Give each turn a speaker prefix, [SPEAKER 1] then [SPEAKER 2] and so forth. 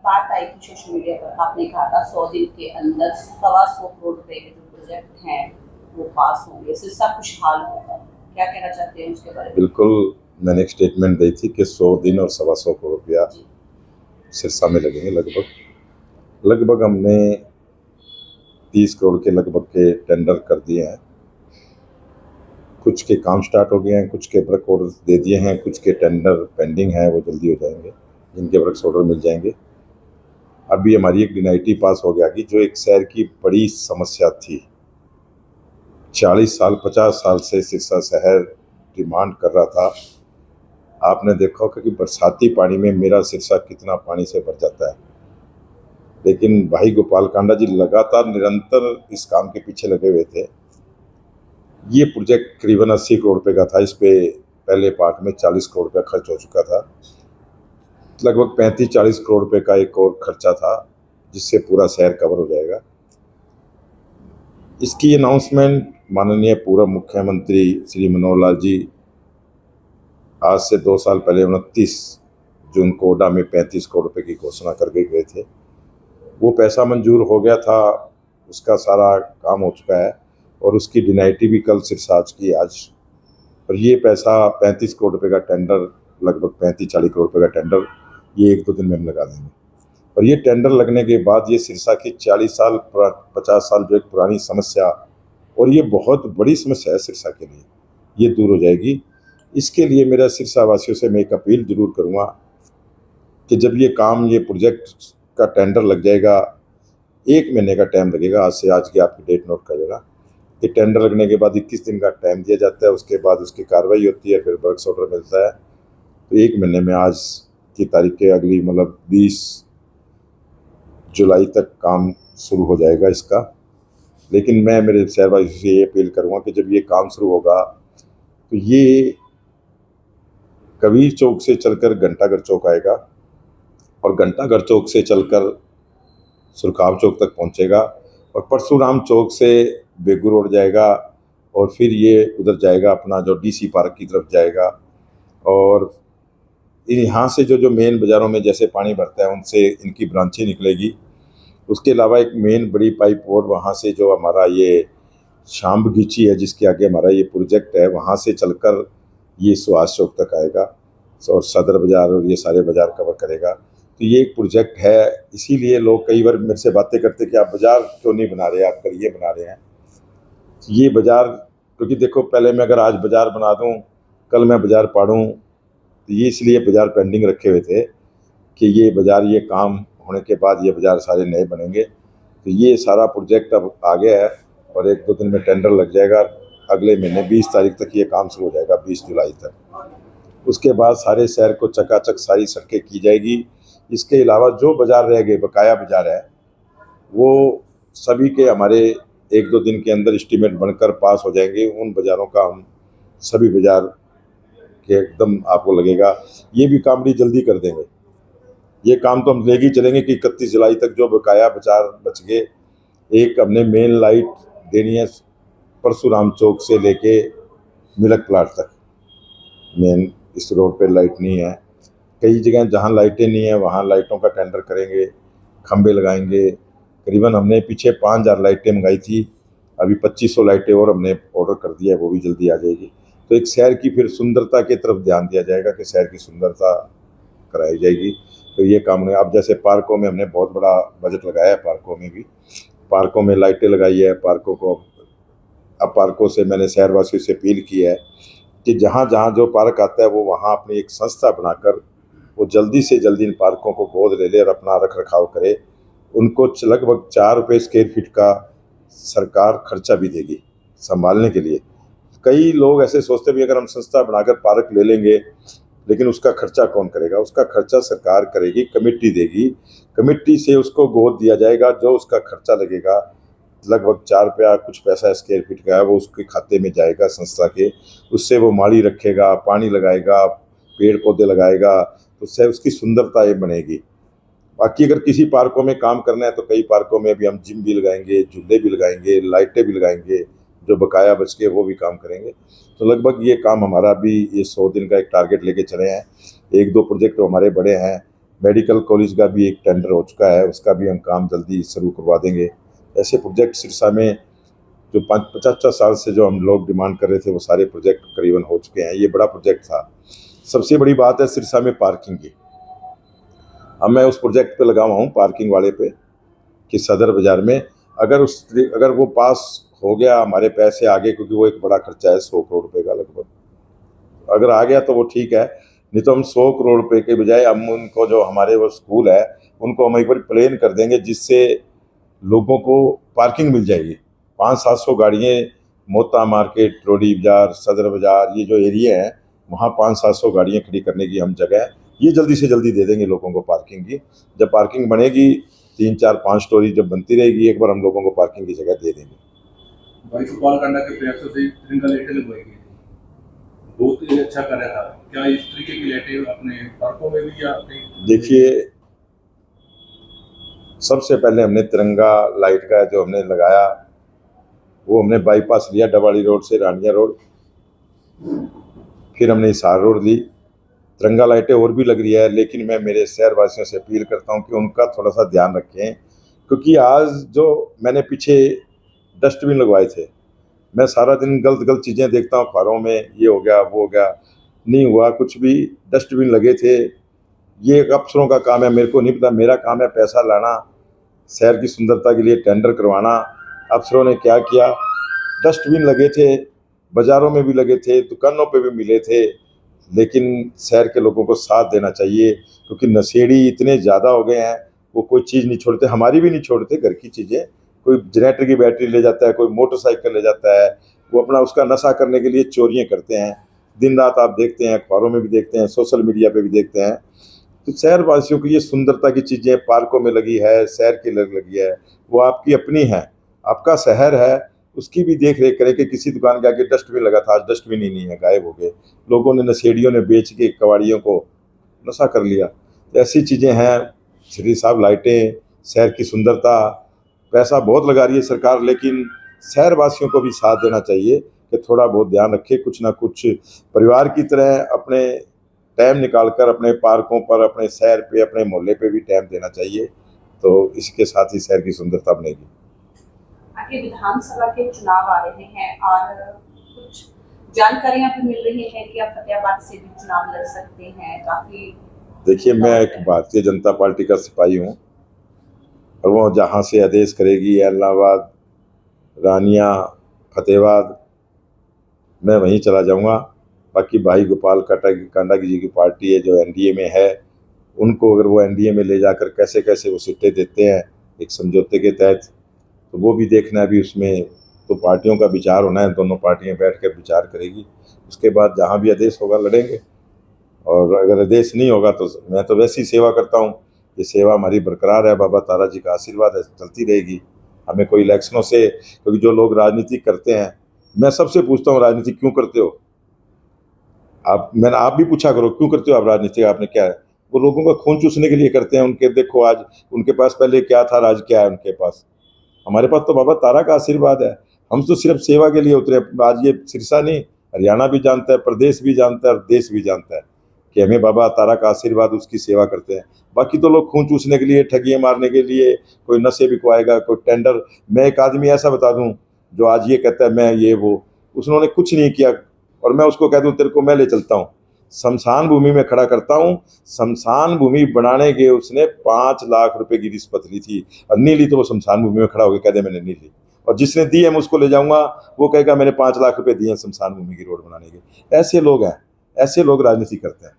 [SPEAKER 1] बात आई थी social media पर, आपने कहा था 100 दिन के अंदर 125 करोड़ रुपए के जो प्रोजेक्ट हैं वो पास होंगे, सिरसा खुशहाल होगा। क्या कहना चाहते हैं उसके बारे में?
[SPEAKER 2] बिल्कुल। मैंने एक स्टेटमेंट दी थी कि 100 दिन और 125 करोड़ रुपया
[SPEAKER 1] जी।
[SPEAKER 2] सिरसा में लगेंगे। लगभग लगभग हमने 30 करोड़ के लगभग के टेंडर कर दिए हैं। कुछ के काम स्टार्ट हो गए हैं, कुछ के वर्क ऑर्डर दे दिए हैं, कुछ के टेंडर पेंडिंग है, वो जल्दी हो जाएंगे, जिनके वर्क ऑर्डर मिल जाएंगे। अभी हमारी एक डिनाइटी पास हो गया कि जो एक शहर की बड़ी समस्या थी, 40 साल 50 साल से सिरसा शहर डिमांड कर रहा था। आपने देखा होगा कि बरसाती पानी में मेरा सिरसा कितना पानी से भर जाता है, लेकिन भाई गोपाल कांडा जी लगातार निरंतर इस काम के पीछे लगे हुए थे। ये प्रोजेक्ट करीबन 80 करोड़ रुपए का था। इस पे पहले पार्ट में 40 करोड़ रुपया खर्च हो चुका था। लगभग 35-40 करोड़ रुपए का एक और खर्चा था, जिससे पूरा शहर कवर हो जाएगा। इसकी अनाउंसमेंट माननीय पूर्व मुख्यमंत्री श्री मनोहर लाल जी आज से 2 साल पहले 29 जून को ओडा में 35 करोड़ रुपए की घोषणा करके गए थे। वो पैसा मंजूर हो गया था, उसका सारा काम हो चुका है और उसकी डिनाइटी भी कल सिरसा की आज। और ये पैसा 35 करोड़ रुपए का टेंडर, लगभग 35-40 करोड़ रुपए का टेंडर, ये 1-2 दिन में हम लगा देंगे। और ये टेंडर लगने के बाद ये सिरसा की 40 साल 50 साल जो एक पुरानी समस्या, और ये बहुत बड़ी समस्या है सिरसा के लिए, ये दूर हो जाएगी। इसके लिए मेरा सिरसा वासियों से मैं एक अपील जरूर करूँगा कि जब ये काम, ये प्रोजेक्ट का टेंडर लग जाएगा, 1 महीने का टाइम लगेगा। आज से, आज की आपकी डेट नोट कर लेना कि टेंडर लगने के बाद 21 दिन का टाइम दिया जाता है, उसके बाद उसकी कार्रवाई होती है, फिर वर्क ऑर्डर मिलता है। तो 1 महीने में, आज की तारीख के अगली मतलब 20 जुलाई तक काम शुरू हो जाएगा इसका। लेकिन मैं मेरे शहरवासियों से ये अपील करूँगा कि जब ये काम शुरू होगा तो ये कबीर चौक से चलकर घंटाघर चौक आएगा और घंटाघर चौक से चलकर सुरखाव चौक तक पहुंचेगा और परशुराम चौक से बेगू रोड जाएगा और फिर ये उधर जाएगा, अपना जो डीसी पार्क की तरफ जाएगा। और यहाँ से जो जो मेन बाज़ारों में जैसे पानी भरता है, उनसे इनकी ब्रांचें निकलेगी। उसके अलावा एक मेन बड़ी पाइप और वहाँ से जो हमारा ये शाम बगीची है, जिसके आगे हमारा ये प्रोजेक्ट है, वहाँ से चलकर ये सुहास चौक तक आएगा और सदर बाज़ार और ये सारे बाज़ार कवर करेगा। तो ये एक प्रोजेक्ट है। इसीलिए लोग कई बार मेरे से बातें करते कि आप बाज़ार क्यों नहीं बना रहे, आप कल ये बना रहे हैं। ये बाज़ार, क्योंकि देखो, पहले मैं अगर आज बाज़ार बना दूँ, कल मैं बाज़ार पाड़ूँ, तो ये इसलिए बाज़ार पेंडिंग रखे हुए थे कि ये बाज़ार, ये काम होने के बाद ये बाज़ार सारे नए बनेंगे। तो ये सारा प्रोजेक्ट अब आ गया है और 1-2 दिन में टेंडर लग जाएगा। अगले महीने 20 तारीख तक ये काम शुरू हो जाएगा, 20 जुलाई तक। उसके बाद सारे शहर को चकाचक सारी सड़कें की जाएगी। इसके अलावा जो बाज़ार रह गए, बकाया बाज़ार है, वो सभी के हमारे 1-2 दिन के अंदर एस्टीमेट बनकर पास हो जाएंगे। उन बाज़ारों का हम सभी बाज़ार के एकदम आपको लगेगा ये भी काम बड़ी जल्दी कर देंगे। ये काम तो हम लेके ही चलेंगे कि 31 जुलाई तक जो बकाया बाज़ार बच गए। एक हमने मेन लाइट देनी है परशुराम चौक से लेके मिलक प्लाट तक। मेन इस रोड पे लाइट नहीं है, कई जगह जहाँ लाइटें नहीं है वहाँ लाइटों का टेंडर करेंगे, खंबे लगाएंगे। करीबन हमने पीछे 5000 लाइटें मंगाई थी, अभी 2500 लाइटें और हमने ऑर्डर कर दिया है, वो भी जल्दी आ जाएगी। तो एक शहर की फिर सुंदरता की तरफ ध्यान दिया जाएगा कि शहर की सुंदरता कराई जाएगी। तो ये काम नहीं। अब जैसे पार्कों में हमने बहुत बड़ा बजट लगाया है, पार्कों में भी, पार्कों में लाइटें लगाई है। पार्कों को, अब पार्कों से मैंने शहरवासियों से अपील की है कि जहाँ जहाँ जो पार्क आता है वो वहाँ अपनी एक संस्था बनाकर वो जल्दी से जल्दी इन पार्कों को गोद ले ले और अपना रख रखाव करे। उनको लगभग 4 रुपये स्क्वायर फीट का सरकार खर्चा भी देगी संभालने के लिए। कई लोग ऐसे सोचते भी अगर हम संस्था बनाकर पार्क ले लेंगे, लेकिन उसका खर्चा कौन करेगा? उसका खर्चा सरकार करेगी, कमेटी देगी, कमेटी से उसको गोद दिया जाएगा। जो उसका खर्चा लगेगा, लगभग 4 रुपया कुछ पैसा स्क्वायर फीट का है, वो उसके खाते में जाएगा संस्था के। उससे वो माली रखेगा, पानी लगाएगा, पेड़ पौधे लगाएगा, तो उससे उसकी सुंदरता ये बनेगी। बाकी अगर किसी पार्कों में काम करना है तो कई पार्कों में भी हम जिम भी लगाएंगे, झूले भी लगाएंगे, लाइटें भी लगाएंगे, जो बकाया बच के वो भी काम करेंगे। तो लगभग ये काम हमारा भी, ये 100 दिन का एक टारगेट लेके चले हैं। 1-2 प्रोजेक्ट हमारे बड़े हैं, मेडिकल कॉलेज का भी एक टेंडर हो चुका है, उसका भी हम काम जल्दी शुरू करवा देंगे। ऐसे प्रोजेक्ट सिरसा में जो 50 साल से जो हम लोग डिमांड कर रहे थे वो सारे प्रोजेक्ट करीबन हो चुके हैं। ये बड़ा प्रोजेक्ट था। सबसे बड़ी बात है सिरसा में पार्किंग की। अब मैं उस प्रोजेक्ट पे लगा हुआ हूँ पार्किंग वाले पे कि सदर बाज़ार में अगर वो पास हो गया, हमारे पैसे आ गए, क्योंकि वो एक बड़ा खर्चा है 100 करोड़ रुपए का लगभग, अगर आ गया तो वो ठीक है। नहीं तो हम 100 करोड़ रुपए के बजाय हम उनको जो हमारे वो स्कूल है उनको हम एक बार प्लेन कर देंगे, जिससे लोगों को पार्किंग मिल जाएगी। 500-700 गाड़ियाँ मोता मार्केट, रोडी बाज़ार, सदर बाज़ार, ये जो एरिया है वहाँ 500-700 गाड़ियाँ खड़ी करने की हम जगह ये जल्दी से जल्दी दे देंगे लोगों को पार्किंग की। जब पार्किंग बनेगी 3-4-5 स्टोरी जब बनती रहेगी, एक बार हम लोगों को पार्किंग की जगह दे देंगे।
[SPEAKER 3] भाई सुपाल कांडा के प्रयासों से तिरंगा लाइटें लगवाई गई थी, बहुत ही अच्छा कार्य था। क्या इस तरीके की लाइटें अपने पार्कों में भी या
[SPEAKER 2] देखिए, सबसे पहले हमने तिरंगा लाइट का जो हमने लगाया वो हमने बाईपास लिया डबाड़ी रोड से रानिया रोड, फिर हमने हिसार रोड ली। तिरंगा लाइटें और भी लग रही है, लेकिन मैं मेरे शहरवासियों से अपील करता हूं कि उनका थोड़ा सा ध्यान रखें, क्योंकि आज जो मैंने पीछे डस्टबिन लगवाए थे, मैं सारा दिन गलत गलत चीज़ें देखता हूँ अखबारों में, ये हो गया वो हो गया, नहीं हुआ कुछ भी। डस्टबिन लगे थे, ये अफसरों का काम है, मेरे को नहीं पता। मेरा काम है पैसा लाना, शहर की सुंदरता के लिए टेंडर करवाना। अफसरों ने क्या किया, डस्टबिन लगे थे, बाज़ारों में भी लगे थे, दुकानों पे भी मिले थे, लेकिन शहर के लोगों को साथ देना चाहिए, क्योंकि नशेड़ी इतने ज़्यादा हो गए हैं, वो कोई चीज़ नहीं छोड़ते, हमारी भी नहीं छोड़ते, घर की चीज़ें। कोई जनरेटर की बैटरी ले जाता है, कोई मोटरसाइकिल ले जाता है, वो अपना उसका नशा करने के लिए चोरियाँ करते हैं। दिन रात आप देखते हैं, अखबारों में भी देखते हैं, सोशल मीडिया पे भी देखते हैं। तो शहरवासियों की ये सुंदरता की चीज़ें पार्कों में लगी है, शहर की लगी है, वो आपकी अपनी है, आपका शहर है, उसकी भी देख रेख करें। कि किसी दुकान के आगे डस्टबिन लगा था, आज डस्टबिन ही नहीं है, गायब हो गए, लोगों ने नशेड़ियों ने बेच के कबाड़ियों को नशा कर लिया। तो ऐसी चीज़ें हैं। श्री साहब, लाइटें, शहर की सुंदरता, पैसा बहुत लगा रही है सरकार, लेकिन शहरवासियों को भी साथ देना चाहिए कि थोड़ा बहुत ध्यान रखें, कुछ ना कुछ परिवार की तरह अपने टाइम निकाल कर अपने पार्कों पर, अपने शहर पे, अपने मोहल्ले पे भी टाइम देना चाहिए। तो इसके साथ ही शहर की सुंदरता बनेगी।
[SPEAKER 1] आगे विधानसभा के चुनाव आ रहे हैं और कुछ जानकारियां भी मिल रही हैं कि आप फतेहाबाद से भी चुनाव लड़ सकते हैं। काफी
[SPEAKER 2] देखिए, मैं एक भारतीय जनता पार्टी का सिपाही हूँ, और वो जहाँ से आदेश करेगी, इलाहाबाद, रानिया, फतेहाबाद, मैं वहीं चला जाऊँगा। बाकी भाई गोपाल कांडा जी की पार्टी है जो एनडीए में है, उनको अगर वो एनडीए में ले जाकर कैसे कैसे वो सीटें देते हैं एक समझौते के तहत, तो वो भी देखना है। अभी उसमें तो पार्टियों का विचार होना है, दोनों पार्टियां बैठ कर विचार करेगी, उसके बाद जहां भी आदेश होगा लड़ेंगे। और अगर आदेश नहीं होगा तो मैं तो वैसी सेवा करता हूं, ये सेवा हमारी बरकरार है, बाबा तारा जी का आशीर्वाद है, चलती रहेगी। हमें कोई इलेक्शनों से, क्योंकि जो लोग राजनीति करते हैं, मैं सबसे पूछता हूँ राजनीति क्यों करते हो आप भी पूछा करो क्यों करते हो आप राजनीति, आपने क्या है। वो लोगों का खून चूसने के लिए करते हैं। उनके देखो आज उनके पास पहले क्या था, आज क्या है उनके पास। हमारे पास तो बाबा तारा का आशीर्वाद है, हम तो सिर्फ सेवा के लिए उतरे। आज ये सिरसा नहीं, हरियाणा भी जानता है, प्रदेश भी जानता है और देश भी जानता है कि हमें बाबा तारा का आशीर्वाद, उसकी सेवा करते हैं। बाकी तो लोग खून चूसने के लिए, ठगियाँ मारने के लिए, कोई नशे बिकवाएगा, कोई टेंडर। मैं एक आदमी ऐसा बता दूं जो आज ये कहता है मैं ये वो, उसने कुछ नहीं किया, और मैं उसको कह दूं तेरे को मैं ले चलता हूँ, शमशान भूमि में खड़ा करता हूँ। शमशान भूमि बनाने के उसने 5 लाख रुपए की रिश्वत ली थी, और नहीं ली तो वो शमशान भूमि में खड़ा होकर कह दे मैंने नहीं ली, और जिसने दी है मैं उसको ले जाऊंगा, वो कहेगा मैंने 5 लाख रुपए दिए हैं शमशान भूमि की रोड बनाने के। ऐसे लोग हैं, ऐसे लोग राजनीति करते हैं।